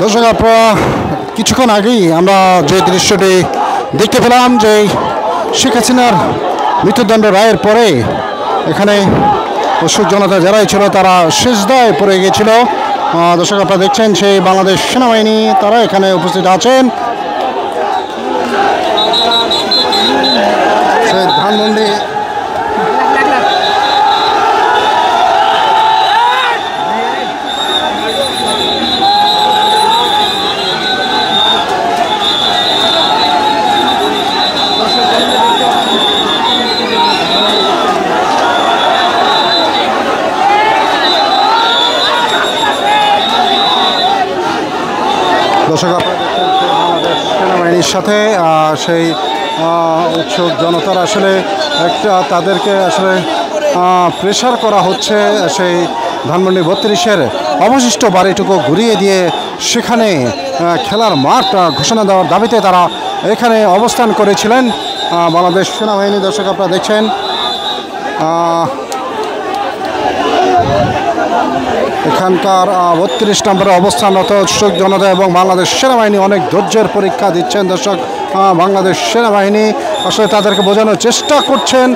দর্শক আপনারা কিছুক্ষণ আগেই আমরা যে দৃশ্যটি দেখতে পেলাম যে শেখ হাসিনার মৃত্যুদণ্ড রায়ের পরে এখানে উৎসুক জনতা যারাই ছিল তারা সিজদায় পড়ে গিয়েছিল। দর্শক আপনারা দেখছেন সেই বাংলাদেশ সেনাবাহিনী তারা এখানে উপস্থিত আছেন। সেই ধানমন্ডি দর্শক আপনারা দেখছেন বাংলাদেশ সেনাবাহিনীর সাথে সেই উৎসুক জনতার আসলে একটা তাদেরকে আসলে প্রেশার করা হচ্ছে সেই ধানমন্ডি 32-এর অবশিষ্ট বাড়িটুকু ঘুরিয়ে দিয়ে সেখানে খেলার মাঠ ঘোষণা দেওয়ার দাবিতে তারা এখানে অবস্থান করেছিলেন বাংলাদেশ সেনাবাহিনী। দর্শক আপনারা দেখছেন এখানকার 32 নম্বরে অবস্থানরত উৎসুক জনতা এবং বাংলাদেশ সেনাবাহিনী অনেক ধৈর্যের পরীক্ষা দিচ্ছেন। দর্শক বাংলাদেশ সেনাবাহিনী আসলে তাদেরকে বোঝানোর চেষ্টা করছেন